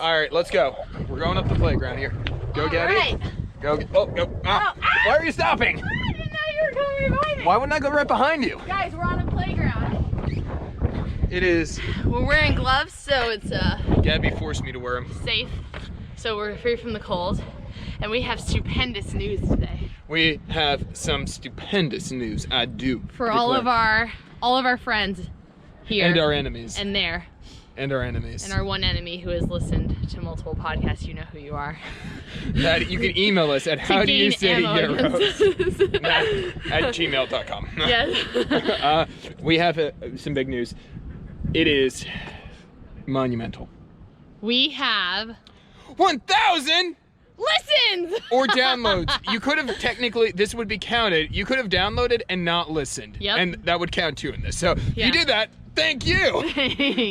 All right, let's go. We're going up the playground here. Go, Gabby. Right. Go. Oh, go. Ah. Why are you stopping? I didn't know you were coming behind me. Why wouldn't I go right behind you? Guys, we're on a playground. It is. We're wearing gloves, so it's Gabby forced me to wear them. safe. So we're free from the cold. And we have stupendous news today. We have some stupendous news. I do. For all of our friends here. And our enemies. And there. And our enemies. And our one enemy who has listened to multiple podcasts, you know who you are. That you can email us at howdoyousayyaros@gmail.com. Yes. We have some big news. It is monumental. We have 1,000 listens! or downloads. You could have technically, this would be counted. You could have downloaded and not listened. Yep. And that would count too in this. So Yeah. you did that. Thank you.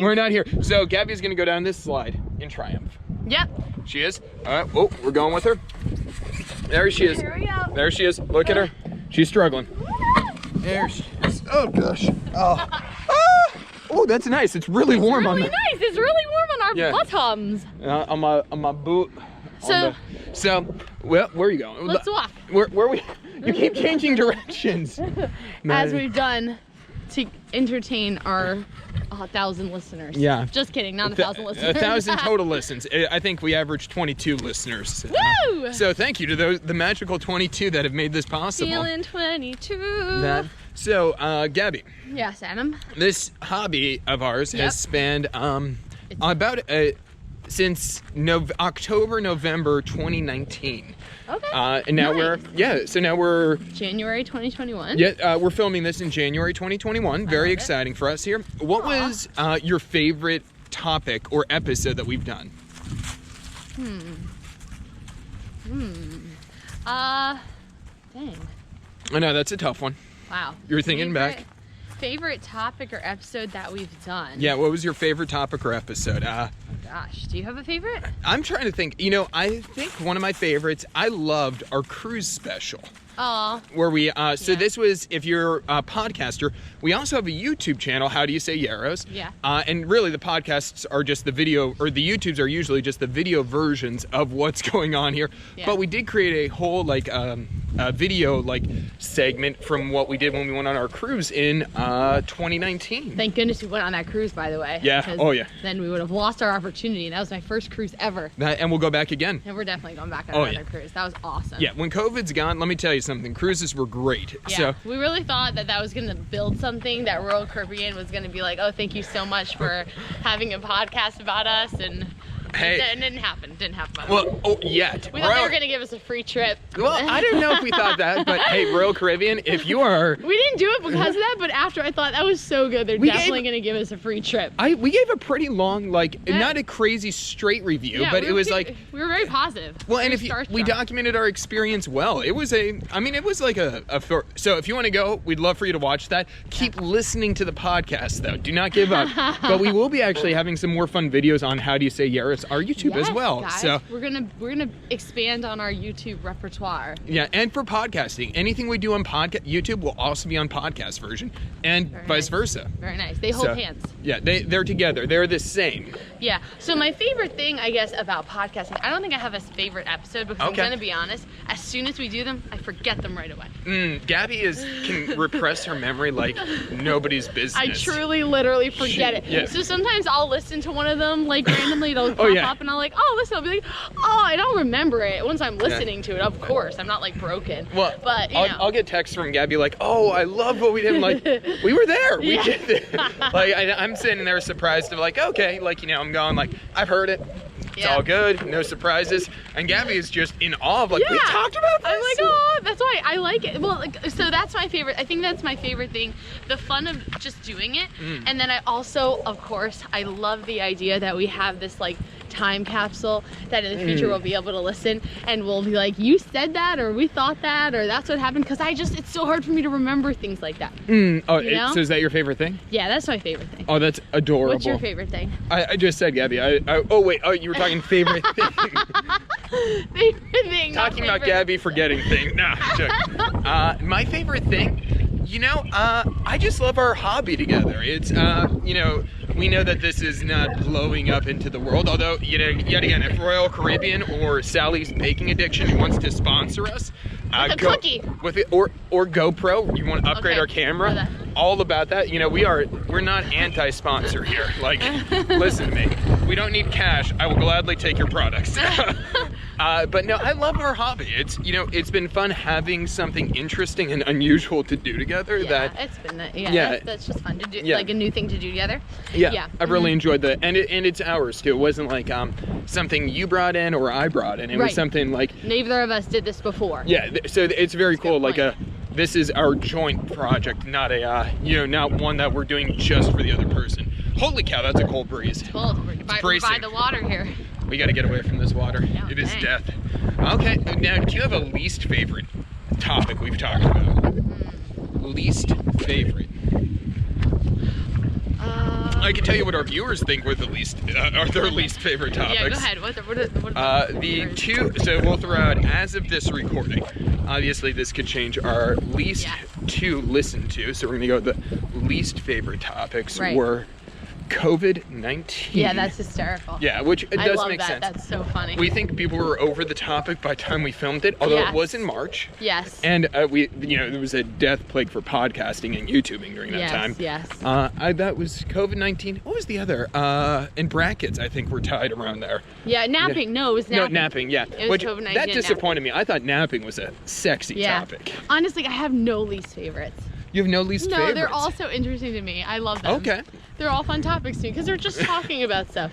We're not here. So Gabby's gonna go down this slide in triumph. Yep. She is. All right. Oh, we're going with her. There she is. Here we go. There she is. Look at her. She's struggling. There she is. Oh gosh. Oh. Ah! Oh, that's nice. It's really warm on Really the. nice. It's really warm on our Yeah. bottoms. On my boot. So, Well, where are you going? let's walk. Where we? You keep changing directions. As we've done to entertain our 1,000 listeners. Yeah. Just kidding, not 1,000 listeners. 1,000 total listens. I think we averaged 22 listeners. Woo! So thank you to the magical 22 that have made this possible. Feeling 22. So, Gabby, Yes, Adam. this hobby of ours Yep. has spanned about since October, November 2019. Okay. And now Nice. so now we're January 2021. we're filming this in January 2021. Very exciting for us here. What was your favorite topic or episode that we've done? Dang. I know that's a tough one. Wow. You're thinking back. Favorite topic or episode that we've done? Yeah, what was your favorite topic or episode? Oh gosh, do you have a favorite? I'm trying to think. You know, I think one of my favorites, I loved our cruise special. Oh. Where we, so Yeah. this was, if you're a podcaster, we also have a YouTube channel, How Do You Say Yaros? Yeah. And really the podcasts are just the video, or the YouTubes are usually just the video versions of what's going on here. Yeah. But we did create a whole video segment from what we did when we went on our cruise in 2019. Thank goodness we went on that cruise, by the way. Yeah. 'cause Oh, yeah. Then we would have lost our opportunity, and that was my first cruise ever. And we'll go back again. And we're definitely going back on Oh, another yeah. cruise. That was awesome. Yeah, when COVID's gone, let me tell you something. Cruises were great. Yeah, So we really thought that was going to build something, that Royal Caribbean was going to be like, oh, thank you so much for having a podcast about us, and Hey. it didn't happen. Didn't happen. well, yet. We thought they were going to give us a free trip. Well, I don't know if we thought that, but hey, Royal Caribbean, if you are, We didn't do it because of that, but after I thought that was so good, they're We definitely gave- going to give us a free trip. we gave a pretty long, Yeah. not a crazy straight review, Yeah, but we it were was pretty- we were very positive. well, and We if were we starstruck. documented our experience well. It was like so if you want to go, we'd love for you to watch that. Keep listening to the podcast though. Do not give up. But we will be actually having some more fun videos on How Do You Say Yaros, our YouTube as Yes, well. guys. So we're gonna expand on our YouTube repertoire. yeah, and for podcasting, anything we do on YouTube will also be on podcast version, and Very vice nice. versa. Very nice. They hold So, hands. Yeah, they're together. They're the same. Yeah. So my favorite thing, I guess, about podcasting, I don't think I have a favorite episode because Okay. I'm gonna be honest. As soon as we do them, I forget them right away. Gabby can repress her memory like nobody's business. I truly, literally forget it. Yeah. So sometimes I'll listen to one of them like randomly. It'll pop yeah. up, and I'll like, oh, listen. I'll be like, oh, I don't remember it. Once I'm listening to it, of course, I'm not like broken. Well, but you know. I'll get texts from Gabby like, oh, I love what we did. I'm like, we were there. We Yeah. did it. Like, I'm sitting there surprised of like, okay, like, I'm going like, I've heard it. It's Yeah. all good. No surprises. And Gabby is just in awe of like, we Yeah. talked about this. I'm like, oh, that's why I like it. Well, so that's my favorite. I think that's my favorite thing. The fun of just doing it. And then I also, of course, I love the idea that we have this like time capsule that in the future we'll be able to listen and we'll be like, you said that, or we thought that, or that's what happened. Because it's so hard for me to remember things like that. Oh, You know? so is that your favorite thing? Yeah, that's my favorite thing. Oh, that's adorable. What's your favorite thing? I just said, Gabby. Oh wait. Oh, you were talking favorite thing. Favorite thing. not Talking about favorite. Gabby forgetting things. Nah, joke. My favorite thing, I just love our hobby together. It's, we know that this is not blowing up into the world, although, yet again, if Royal Caribbean or Sally's Baking Addiction wants to sponsor us, with a cookie. With it, or GoPro, you want to upgrade our camera, all about that. We're not anti-sponsor here. Like, listen to me. We don't need cash. I will gladly take your products. But no, I love our hobby. It's been fun having something interesting and unusual to do together. It's been that's just fun to do, like a new thing to do together. I've really enjoyed that, and it's ours too. It wasn't like something you brought in or I brought in. It was something like neither of us did this before. So it's very cool. Like this is our joint project, not not one that we're doing just for the other person. Holy cow, that's a cold breeze. It's cold. We're by the water here. We got to get away from this water. It is death. Okay, now do you have a least favorite topic we've talked about? Least favorite. I can tell you what our viewers think were their least favorite topics. Yeah, go ahead. What the two, so we'll throw out, as of this recording, obviously this could change, our least to listen to, so we're gonna go with the least favorite topics were COVID-19. Yeah, that's hysterical. Yeah, which it does make sense. That's so funny. We think people were over the topic by the time we filmed it, although it was in March. Yes. And there was a death plague for podcasting and YouTubing during that time. Yes. That was COVID-19. What was the other? In brackets, I think we're tied around there. Yeah, napping. No, it was napping. No, napping. Yeah. It was COVID-19. That disappointed me. I thought napping was a sexy topic. Honestly, I have no least favorites. You have no least favorites? No, they're all so interesting to me. I love them. Okay. They're all fun topics to me because they're just talking about stuff.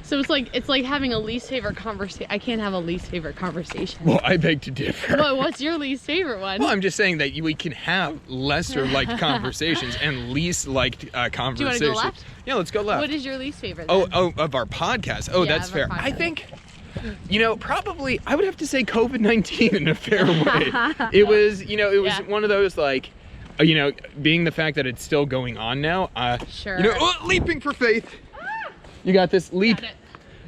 So it's like having a least favorite conversation. I can't have a least favorite conversation. Well, I beg to differ. Well, what's your least favorite one? Well, I'm just saying that we can have lesser liked conversations and least liked conversations. Do you want to go left? Yeah, let's go left. What is your least favorite? Then? Oh, of our podcast. Oh, that's fair. I think, probably I would have to say COVID-19 in a fair way. It was, one of those like, being the fact that it's still going on now. Sure. Leaping for faith. You got this leap. Got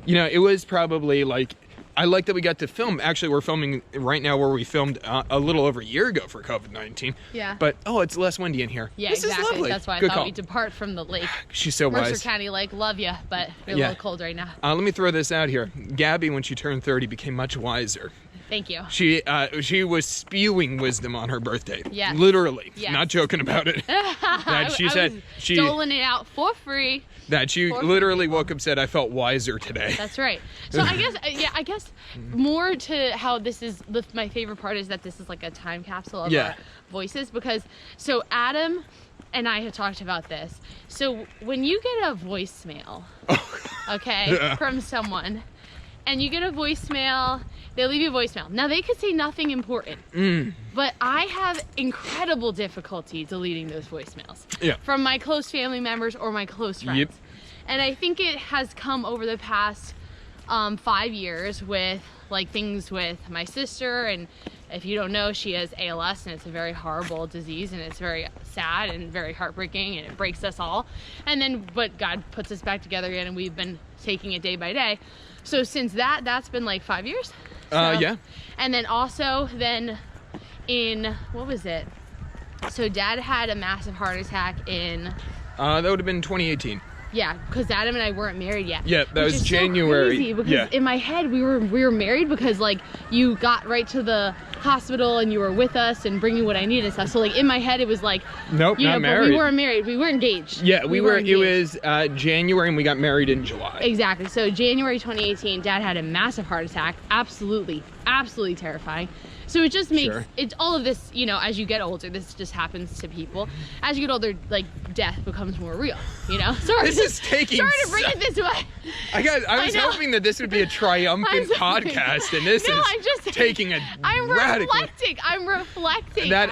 it. It was probably like, I like that we got to film. Actually, we're filming right now where we filmed a little over a year ago for COVID-19. Yeah. But, it's less windy in here. Yeah, this exactly. Is lovely. That's why I Good thought call. we'd depart from the lake. She's so wise. Mercer County Lake, love you, but we're a little cold right now. Let me throw this out here. Gabby, when she turned 30, became much wiser. Thank you. She was spewing wisdom on her birthday. Yes. Literally. Yes. Not joking about it. She said she doling it out for free. That she literally woke up and said, I felt wiser today. That's right. So I guess more to how this is, my favorite part is that this is like a time capsule of our voices, because so Adam and I have talked about this. So when you get a voicemail, from someone, and you get a voicemail, they leave you a voicemail. Now, they could say nothing important, but I have incredible difficulty deleting those voicemails from my close family members or my close friends. Yep. And I think it has come over the past 5 years with like things with my sister, and if you don't know, she has ALS, and it's a very horrible disease, and it's very sad and very heartbreaking, and it breaks us all. And then, but God puts us back together again, and we've been taking it day by day. So since that's been like 5 years. So, and then also in, what was it? So Dad had a massive heart attack in... that would have been 2018. Yeah, because Adam and I weren't married yet. Yeah, that was January. So crazy because in my head we were married because like you got right to the hospital and you were with us and bringing what I needed and stuff. So like in my head it was like, nope, not married. But we weren't married. We were engaged. Yeah, we were. Engaged. It was January and we got married in July. Exactly. So January 2018, Dad had a massive heart attack. Absolutely terrifying. So it just makes it's all of this, as you get older, this just happens to people. As you get older, like death becomes more real, Sorry. This is taking sorry to bring it this way. I was hoping that this would be a triumphant podcast, and this is taking a radical. I'm reflecting. That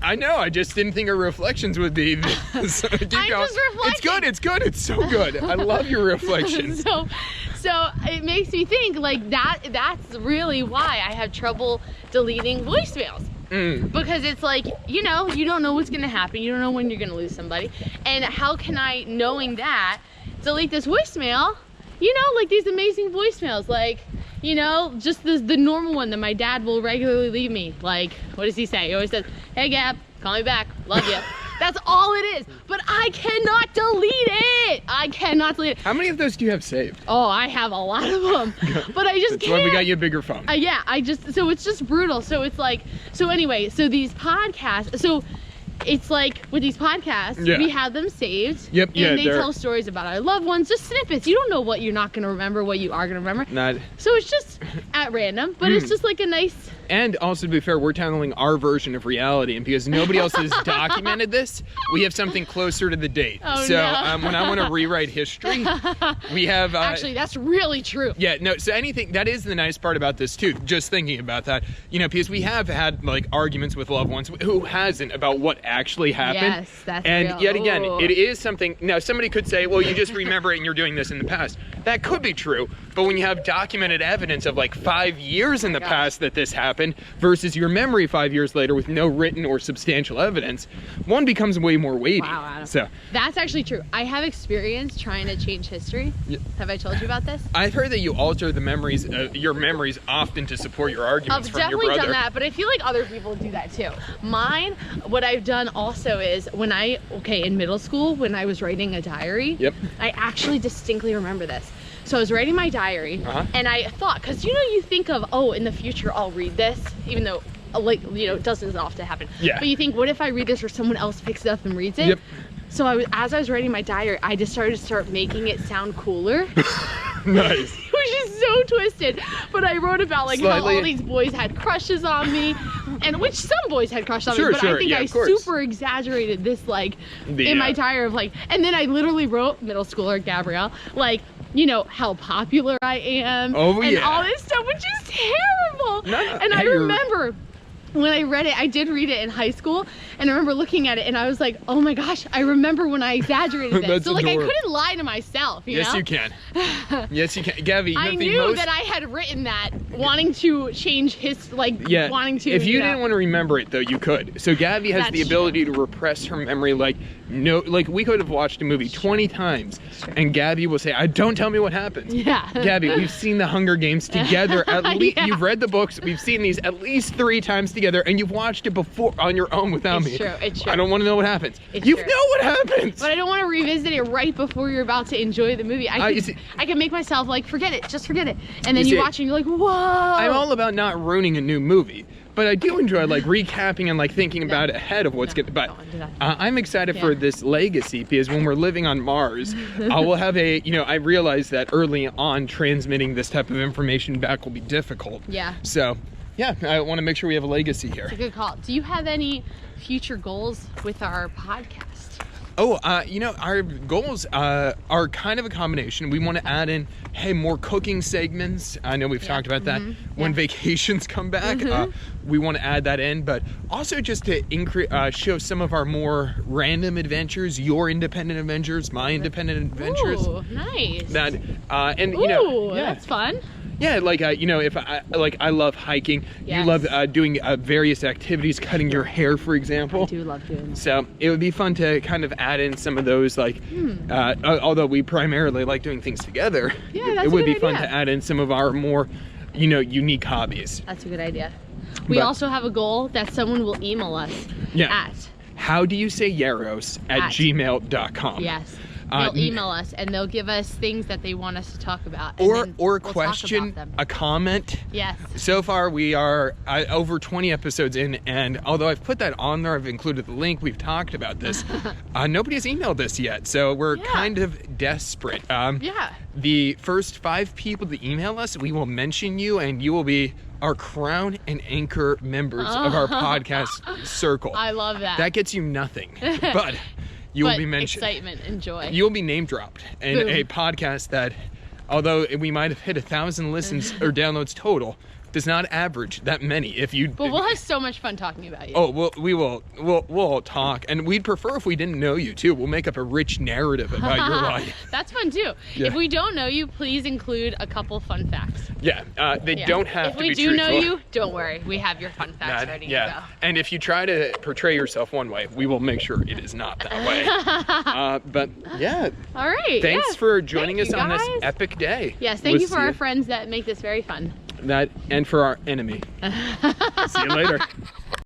I know. I just didn't think our reflections would be this. I'm just reflecting. It's good. It's so good. I love your reflections. So it makes me think like that's really why I have trouble deleting voicemails. Because it's like, you don't know what's going to happen. You don't know when you're going to lose somebody. And how can I, knowing that, delete this voicemail? Like these amazing voicemails. Like, just the normal one that my dad will regularly leave me. Like, what does he say? He always says, hey, Gab, Call me back. Love you. That's all it is. But I cannot delete it. I cannot delete it. How many of those do you have saved? Oh, I have a lot of them. But I just That's can't. why we got you a bigger phone. Yeah, so it's just brutal. So it's like, so anyway, so these podcasts, so it's like with these podcasts, we have them saved. Yep, and they tell stories about our loved ones, just snippets. You don't know what you're not going to remember, what you are going to remember. So it's just at random, but it's just like a nice... And also, to be fair, we're telling our version of reality, and because nobody else has documented this, we have something closer to the date. Oh, so no. When I want to rewrite history, we have... Actually, that's really true. Yeah, no, so anything, that is the nice part about this too, just thinking about that, you know, because we have had like arguments with loved ones, who hasn't, about what actually happened. Yes, that's and real. yet again, Ooh. it is something, now somebody could say, well, you just remember it and you're doing this in the past. That could be true, but when you have documented evidence of like 5 years in the past that this happened versus your memory 5 years later with no written or substantial evidence, one becomes way more weighty. Wow, Adam. So that's actually true. I have experience trying to change history. Have I told you about this? I've heard that you alter the memories, your memories often to support your arguments from your brother. I've definitely done that, but I feel like other people do that too. Mine, what I've done also is in middle school, when I was writing a diary, I actually distinctly remember this. So I was writing my diary, and I thought, because you think of, oh, in the future I'll read this, even though it doesn't often happen. Yeah. But you think, what if I read this or someone else picks it up and reads it? Yep. So as I was writing my diary, I just started making it sound cooler. Nice. Which is so twisted. But I wrote about how all these boys had crushes on me, and which some boys had crushes on me, but I think I super exaggerated this in my diary of and then I literally wrote, middle schooler Gabrielle, how popular I am, and all this stuff, which is terrible. And I remember when I read it, I did read it in high school, and I remember looking at it and I was like, oh my gosh, I remember when I exaggerated it. So adorable. I couldn't lie to myself, you know? You can. Yes, you can. Gabby, I knew that I had written that, wanting to change wanting to. If you didn't want to remember it though, you could. So Gabby has the ability to repress her memory we could have watched a movie 20 times and Gabby will say, don't tell me what happens. Yeah. Gabby, we've seen the Hunger Games together at least. You've read the books, we've seen these at least 3 times together, and you've watched it before on your own without me. It's true. I don't want to know what happens. You know what happens. But I don't want to revisit it right before you're about to enjoy the movie. I can make myself forget it, just forget it. And then you watch it and you're like, whoa. I'm all about not ruining a new movie. But I do enjoy recapping and thinking about it ahead of what's good. But I'm excited for this legacy, because when we're living on Mars, I will have I realize that early on transmitting this type of information back will be difficult. Yeah. So, yeah, I want to make sure we have a legacy here. It's a good call. Do you have any future goals with our podcast? Oh, our goals are kind of a combination. We want to add in, more cooking segments. I know we've talked about that. When vacations come back, we want to add that in, but also just to show some of our more random adventures, your independent adventures, my independent adventures. Ooh, nice. That's fun. Yeah, if I love hiking. Yes. You love doing various activities, cutting your hair, for example. I do love doing that. So it would be fun to kind of add in some of those, although we primarily like doing things together, it would be fun to add in some of our more, unique hobbies. That's a good idea. We also have a goal that someone will email us at how do you say Yaros at gmail.com. Yes. They'll email us and they'll give us things that they want us to talk about. Or a question, a comment. Yes. So far we are over 20 episodes in, and although I've put that on there, I've included the link, we've talked about this, nobody has emailed us yet, so we're kind of desperate. The first 5 people to email us, we will mention you, and you will be our crown and anchor members of our podcast circle. I love that. That gets you nothing, but... You will be mentioned. Excitement and joy. You will be name dropped in a podcast that, although we might have hit 1,000 listens or downloads total, does not average that many. But we'll have so much fun talking about you. Oh, we'll talk, and we'd prefer if we didn't know you too. We'll make up a rich narrative about your life. That's fun too. Yeah. If we don't know you, please include a couple fun facts. Yeah, they don't have to be truthful. If we do know you, don't worry. We have your fun facts ready to go. And if you try to portray yourself one way, we will make sure it is not that way. But yeah. All right. Thanks for joining us on this epic day. Yes, thank you for our friends that make this very fun. And for our enemy. See you later.